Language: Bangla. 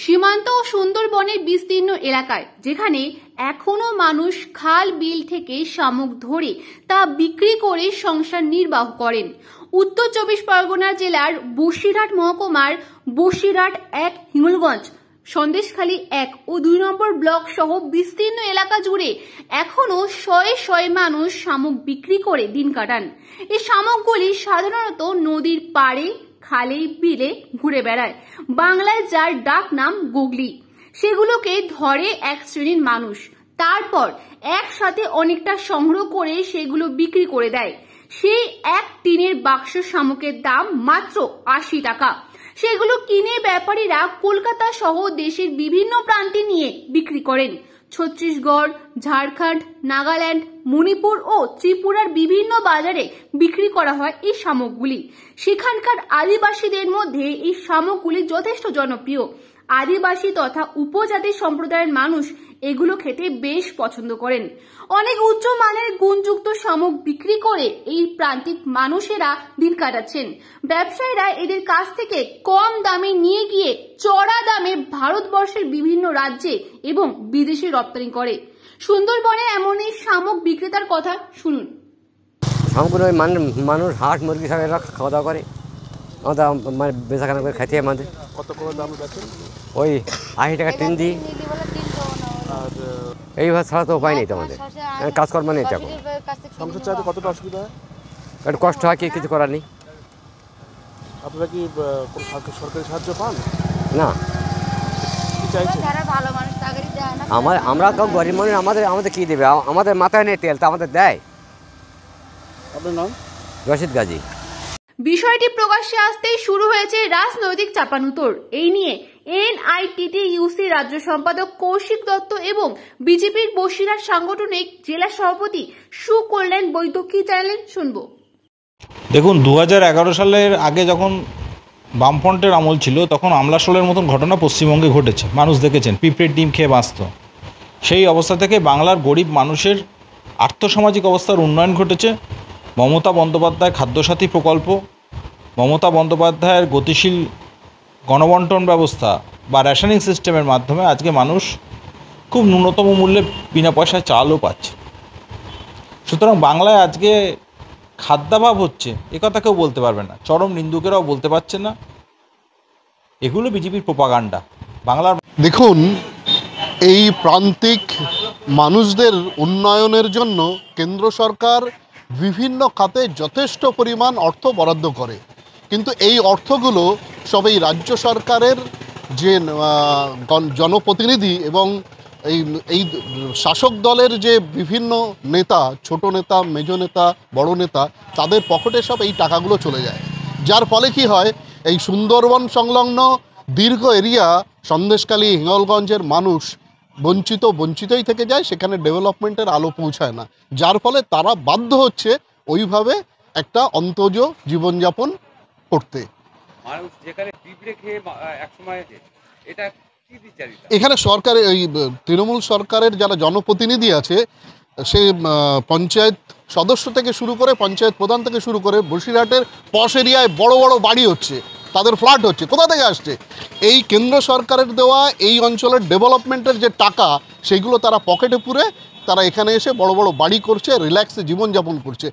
সীমান্ত ও সুন্দরবনের বিস্তীর্ণ এলাকায় যেখানে এখনো মানুষ খাল বিল থেকে শামুক ধরে তা বিক্রি করে সংসার নির্বাহ করেন। উত্তর 24 পরগনা জেলার বসিরহাট মহকুমার বসিরহাট 1, হিঙ্গলগঞ্জ, সন্দেশখালী 1 ও 2 নম্বর ব্লক সহ বিস্তীর্ণ এলাকা জুড়ে এখনো শয়ে শয়ে মানুষ শামুক বিক্রি করে দিন কাটান। এই শামুকগুলি সাধারণত নদীর পাড়ে, খালে, বিলে ঘুরে বেড়ায়। বাংলায় যার ডাক নাম গুগলি। সেগুলোকে ধরে এক শ্রেণীর মানুষ, তারপর একসাথে অনেকটা সংগ্রহ করে সেগুলো বিক্রি করে দেয়। সেই এক টিনের বাক্স শামুকের দাম মাত্র 80 টাকা। সেগুলো কিনে ব্যাপারীরা কলকাতা সহ দেশের বিভিন্ন প্রান্তে নিয়ে বিক্রি করেন। ছত্তিশগড়, ঝাড়খণ্ড, নাগাল্যান্ড, মণিপুর ও ত্রিপুরার বিভিন্ন বাজারে বিক্রি করা হয় এই শামুকগুলি। সেখানকার আদিবাসীদের মধ্যে এই শামুকগুলি যথেষ্ট জনপ্রিয়। আদিবাসী তথা উপজাতি সম্প্রদায়ের মানুষ এগুলো খেতে বেশ পছন্দ করেন। অনেক উচ্চ মানের গুণযুক্ত শামুক বিক্রি করে এই প্রান্তিক মানুষেরা দিন কাটাচ্ছেন। ব্যবসায়ীরা এদের কাছ থেকে কম দামে নিয়ে গিয়ে চড়া দামে ভারতবর্ষের বিভিন্ন রাজ্যে এবং বিদেশে রপ্তানি করে। সুন্দরবনে এমন এই শামুক বিক্রেতার কথা শুনুন। মানুষ হাঁস মুরগি সব এরা খাওয়া দাওয়া করে, আমাদের মানে বেচাকেনা করে খাইতে আমাদের। কত করে দাম বেচেন? ওই 80 টাকা টিন দিই। আর এইভাবে ছাড়া তো উপায় নেই তো আমাদের, কাজকর্ম নেই। এখন সংসার চালাতে কতটা অসুবিধা হয়? একটু কষ্ট হয়, কিছু করার নেই। আপনারা কি সরকারি সাহায্য পান? না, আমরা তো গরিব মানুষ, আমাদের কি দেবে? আমাদের মাথায় নেই তেল, তা আমাদের দেয়। আপনার নাম? রশিদ গাজী। বিষয়টি প্রকাশ্যে আসতেই শুরু হয়েছে রাজনৈতিক চাপানুতোর। এই নিয়ে NITTUC রাজ্য সম্পাদক কৌশিক দত্ত এবং বিজেপির বসিরহাট সাংগঠনিক জেলা সভাপতি সুকল্যাণ বৈদ্য কি জানালেন শুনবো। দেখুন, 2011 সালের আগে যখন বামফ্রন্টের আমল ছিল, তখন আমলাশোলের মতন ঘটনা পশ্চিমবঙ্গে ঘটেছে। মানুষ দেখেছেন পিঁপড়ের ডিম খেয়ে বাঁচত। সেই অবস্থা থেকে বাংলার গরিব মানুষের আর্থসামাজিক অবস্থার উন্নয়ন ঘটেছে। মমতা বন্দ্যোপাধ্যায় খাদ্যসাথী প্রকল্প, মমতা বন্দ্যোপাধ্যায়ের গতিশীল গণবন্টন ব্যবস্থা বা রেশনিং সিস্টেমের মাধ্যমে আজকে মানুষ খুব ন্যূনতম মূল্যে বিনা পয়সায় চালও পাচ্ছে। সুতরাং বাংলায় আজকে খাদ্যাভাব হচ্ছে একথা কেউ বলতে পারবে না, চরম নিন্দুকেরাও বলতে পারছে না। এগুলো বিজেপির প্রোপাগান্ডা। বাংলার দেখুন, এই প্রান্তিক মানুষদের উন্নয়নের জন্য কেন্দ্র সরকার বিভিন্ন খাতে যথেষ্ট পরিমাণ অর্থ বরাদ্দ করে, কিন্তু এই অর্থগুলো সবই রাজ্য সরকারের যে জনপ্রতিনিধি এবং এই শাসক দলের যে বিভিন্ন নেতা, ছোট নেতা, মেজ নেতা, বড় নেতা, তাদের পকেটে সব এই টাকাগুলো চলে যায়। যার ফলে কি হয়, এই সুন্দরবন সংলগ্ন দীর্ঘ এরিয়া সন্দেশখালী, হিঙ্গলগঞ্জের মানুষ বঞ্চিতই থেকে যায়। সেখানে ডেভেলপমেন্টের আলো পৌঁছায় না, যার ফলে তারা বাধ্য হচ্ছে ওইভাবে একটা অন্তজ জীবনযাপন করতে। এখানে সরকারের এই তৃণমূল সরকারের যারা জনপ্রতিনিধি আছে, সে পঞ্চায়েত সদস্য থেকে শুরু করে, পঞ্চায়েত প্রধান থেকে শুরু করে, বসিরহাটের পশ এরিয়ায় বড় বড় বাড়ি হচ্ছে, তাদের ফ্ল্যাট হচ্ছে। কোথা থেকে আসছে? এই কেন্দ্র সরকারের দেওয়া এই অঞ্চলের ডেভেলপমেন্টের যে টাকা, সেগুলো তারা পকেটে পুরে তারা এখানে এসে বড় বড় বাড়ি করছে, রিল্যাক্সে জীবনযাপন করছে।